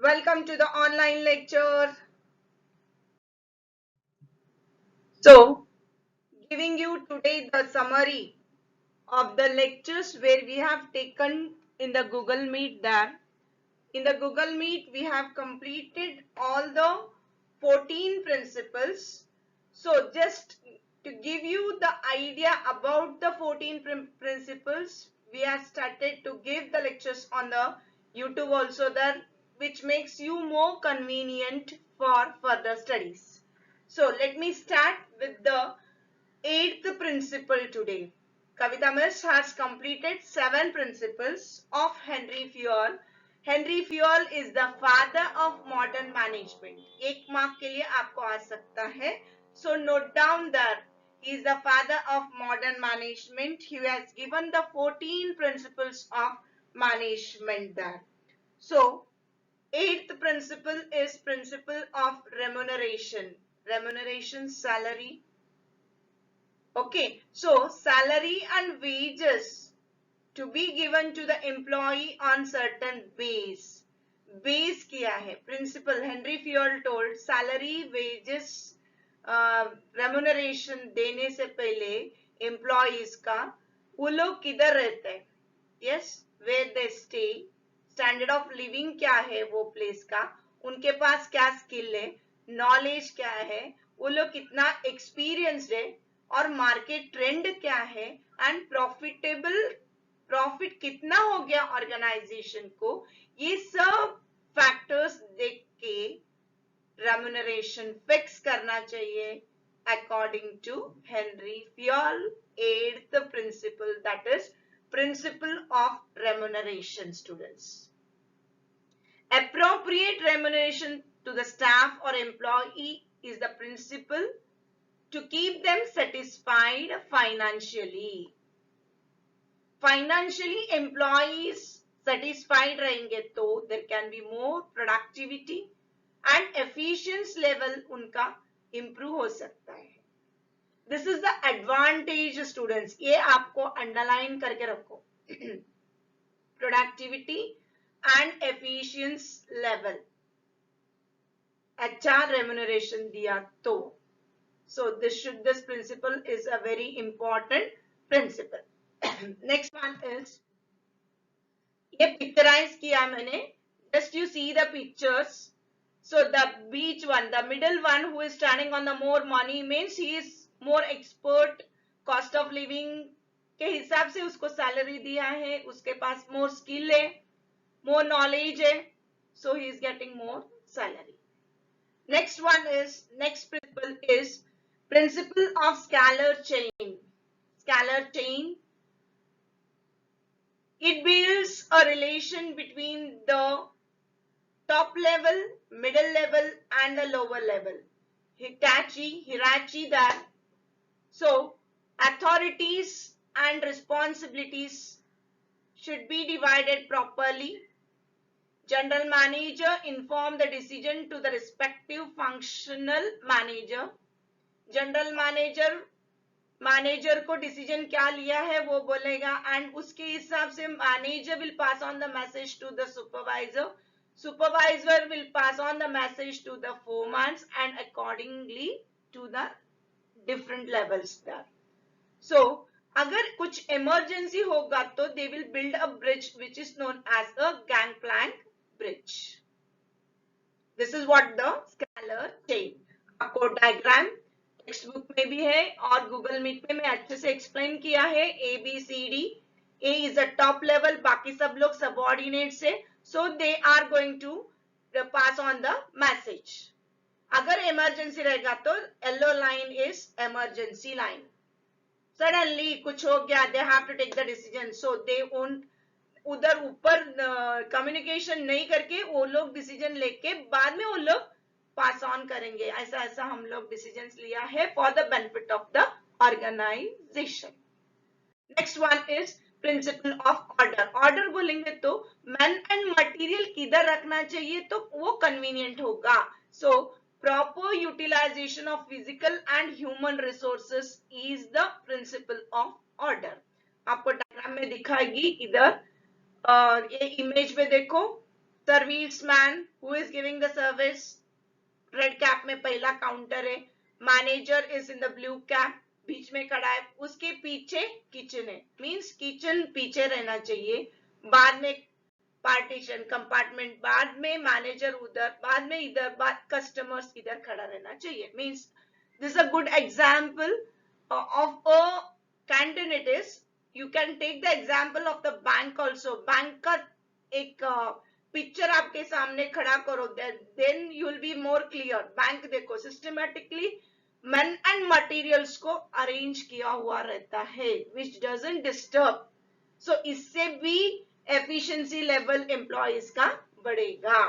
Welcome to the online lecture. So, giving you today the summary of the lectures where we have taken in the Google Meet there. In the Google Meet, we have completed all the 14 principles. So, just to give you the idea about the 14 principles, we have started to give the lectures on the YouTube also there, which makes you more convenient for further studies. So, let me start with the 8th principle today. Kavita Miss has completed 7 principles of Henry Fayol. Henry Fayol is the father of modern management. एक mark के लिए आपको आ सकता है. So note down that he is the father of modern management. He has given the 14 principles of management there. So 8th principle is principle of remuneration. Remuneration, salary. Okay, so salary and wages to be given to the employee on certain base. Base क्या है? Principal Henry Fayol told salary, wages, remuneration देने से पहले employees का वो लोग किधर रहते हैं? Yes, where they stay, standard of living क्या है वो place का, उनके पास क्या skill है, knowledge क्या है, वो लोग कितना experienced है और मार्केट ट्रेंड क्या है एंड प्रॉफिट कितना हो गया ऑर्गेनाइजेशन को, ये सब फैक्टर्स देख के रेम्यूनरेशन फिक्स करना चाहिए according to Henri Fayol. 8th principle, that is principle of remuneration. Students, appropriate remuneration to the staff or employee is the principle to keep them satisfied financially. Financially employees satisfied रहेंगे तो there can be more productivity and efficiency level उनका improve हो सकता है. This is the advantage students. ये आपको underline करके रखो. Productivity and efficiency level. अच्छा remuneration दिया तो. So this principle is a very important principle. Next one is, ये picturize किया मैंने. Just you see the pictures. So the beach one, the middle one who is standing on the more money means he is more expert. Cost of living के हिसाब से उसको salary दिया है, उसके पास more skill है, more knowledge है, so he is getting more salary. Next principle is principle of scalar chain. Scalar chain, it builds a relation between the top level, middle level and the lower level. Hierarchy that. So authorities and responsibilities should be divided properly. General manager inform the decision to the respective functional manager. General manager को decision क्या लिया है वो बोलेगा and उसके हिसाब से manager will pass on the message to the supervisor. Supervisor will pass on the message to the foreman and accordingly to the different levels there. So अगर कुछ emergency होगा तो they will build a bridge which is known as a gangplank bridge. This is what the scalar chain. आपको diagram text book में भी है और Google meet में मैं अच्छे से एक्सप्लेन किया है. ABCD. A is a top level, बाकी सब लोग subordinates है. So they are going to pass on the message. अगर इमरजेंसी रहेगा तो yellow line is emergency line. Suddenly कुछ हो गया, they have to take the decision. So they won't उधर ऊपर कम्युनिकेशन नहीं करके वो लोग डिसीजन लेके बाद में वो लोग पास ऑन करेंगे. ऐसा ऐसा हम लोग डिसीजंस लिया है for the benefit of the organisation. Next one is principle of order. Order बोलेंगे तो मैन एंड मटेरियल किधर रखना चाहिए तो वो कन्वीनियंट होगा. So proper utilization of physical and human resources is the principle of order. आपको डायग्राम में दिखाएगी इधर. ये इमेज में देखो, serviceman who is giving the service, red cap में पहला काउंटर है, manager is in the blue cap, बीच में खड़ा है, उसके पीछे किचन है, मींस किचन पीछे रहना चाहिए, बाद में पार्टीशन कंपार्टमेंट, बाद में मैनेजर उधर, बाद में इधर, बाद कस्टमर्स इधर खड़ा रहना चाहिए. Means this is a good example of a candidate. You can take the example of the bank also. Bank का एक पिक्चर आपके सामने खड़ा करो, then you will be more clear. Bank देखो सिस्टमैटिकली मैन एंड मटेरियल्स को arrange किया हुआ रहता है, विच डजंट डिस्टर्ब. सो इससे भी एफिशिएंसी लेवल एम्प्लॉइज का बढ़ेगा.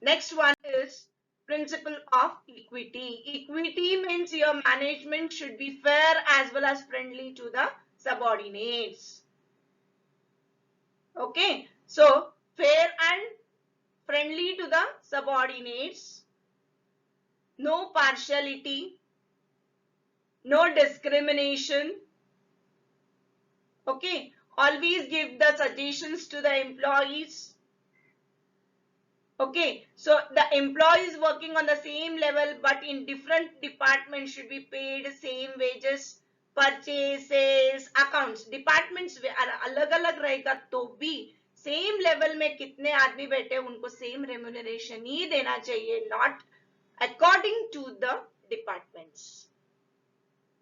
Next one is principle of equity. Equity means your management should be fair as well as friendly to the subordinates. Okay, so fair and friendly to the subordinates, no partiality, no discrimination. Okay, always give the suggestions to the employees. Okay, so the employees working on the same level but in different departments should be paid same wages. Purchases, accounts, departments अलग अलग रहेगा तो भी same level में कितने आदमी बैठे उनको सेम रेम्यूनरेशन ही देना चाहिए, not according to the departments.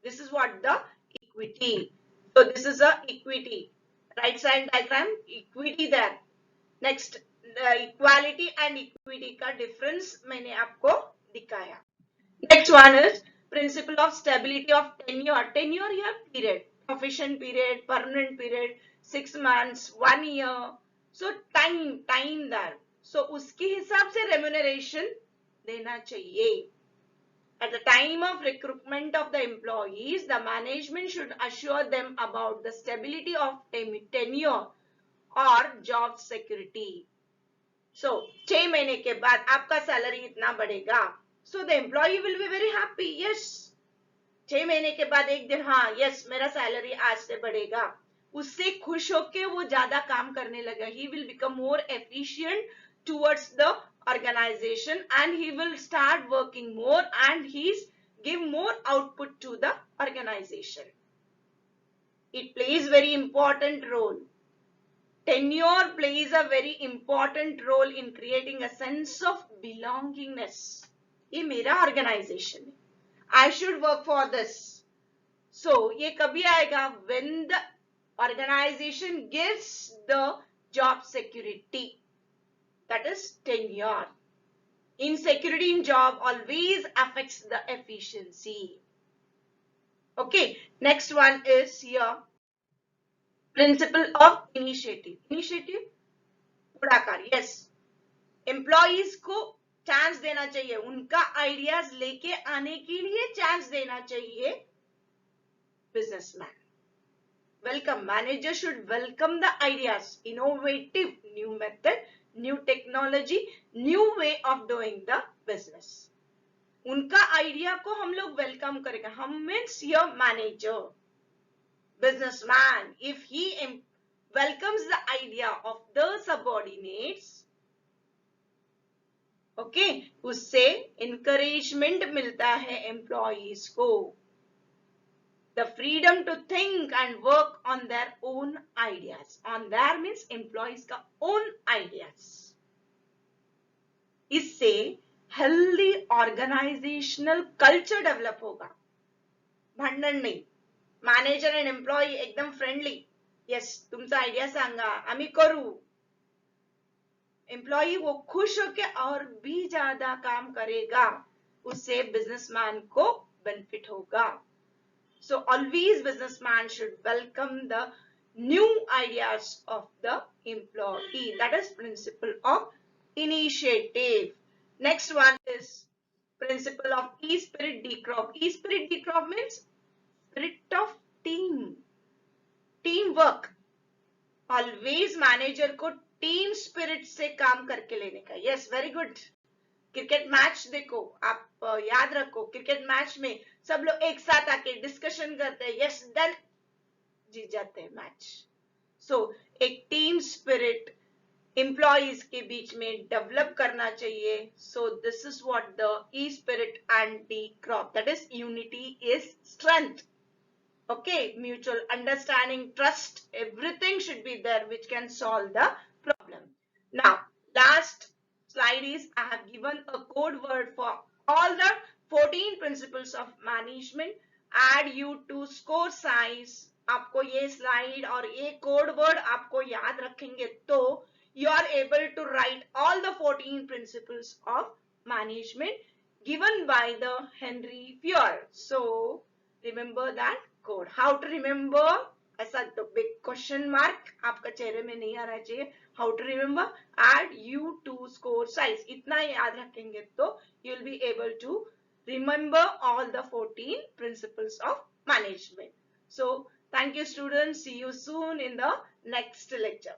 This is what the equity. So this is a equity. Right side diagram, equity there. Next, equality and equity का डिफरेंस मैंने आपको दिखाया. Next one is principle of stability of tenure. Tenure here period, profession period, permanent period, 6 months, 1 year. So time that, so उसके हिसाब से remuneration देना चाहिए. At the time of recruitment of the employees, the management should assure them about the stability of tenure or job security. So 6 महीने के बाद आपका salary इतना बढ़ेगा, so the employee will be very happy. Yes, 6 महीने के बाद एक दिन, हाँ yes मेरा सैलरी आज से बढ़ेगा, उससे खुश होके वो ज्यादा काम करने लगा. He will become more efficient towards the organization and he will start working more and he's give more output to the organization. It plays very important role. Tenure plays a very important role in creating a sense of belongingness. ये मेरा organization है, I should work for this. So ये कभी आएगा when the organization gives the job security, that is tenure. Insecurity in job always affects the efficiency. Okay, next one is here principle of initiative. Initiative, पुढाकार. Yes, employees को chance देना चाहिए, उनका ideas लेके आने के लिए चांस देना चाहिए. Businessman, welcome. Manager should welcome the ideas, innovative, new method, new technology, new way of doing the business. उनका आइडिया को हम लोग वेलकम करेंगे. हम means your manager, businessman, if he welcomes the idea of the subordinates, okay, उससे encouragement मिलता है employees को. The freedom to think and work on their own ideas. On their means employees का own ideas. इससे healthy organizational culture develop होगा. भांडण नहीं. Manager and employee एकदम फ्रेंडली. येस, तुमचा आयडिया सांगा, आम्ही करू. एम्प्लॉई वो खुश होके और भी ज्यादा काम करेगा, उससे बिजनेसमैन को बेनिफिट होगा. So always businessman should welcome the new ideas of the employee. That is principle of initiative. Next one is principle of esprit de corps. Esprit de corps means spirit of teamwork. Always manager को team spirit से काम करके लेने का. Yes, very good. Cricket match देखो, आप याद रखो, क्रिकेट मैच में सब लोग एक साथ आके डिस्कशन करते हैं. यस, देन जीत जाते हैं मैच. सो एक टीम स्पिरिट एम्प्लॉइज के बीच में डेवलप करना चाहिए. So this is what the E spirit and D crop, that is unity is strength. Okay, mutual understanding, trust, everything should be there which can solve the problem. Now, last slide is I have given a code word for all the 14 principles of management. Add you to score size. आपको ये slide और ये code word आपको याद रखेंगे तो you are able to write all the 14 principles of management given by the Henry Fayol. So remember that code. How to remember? ऐसा तो big question mark आपका चेहरे में नहीं आना चाहिए. How to remember? Add U to score size. इतना याद रखेंगे तो you will be able to remember all the 14 principles of management. So thank you students. See you soon in the next lecture.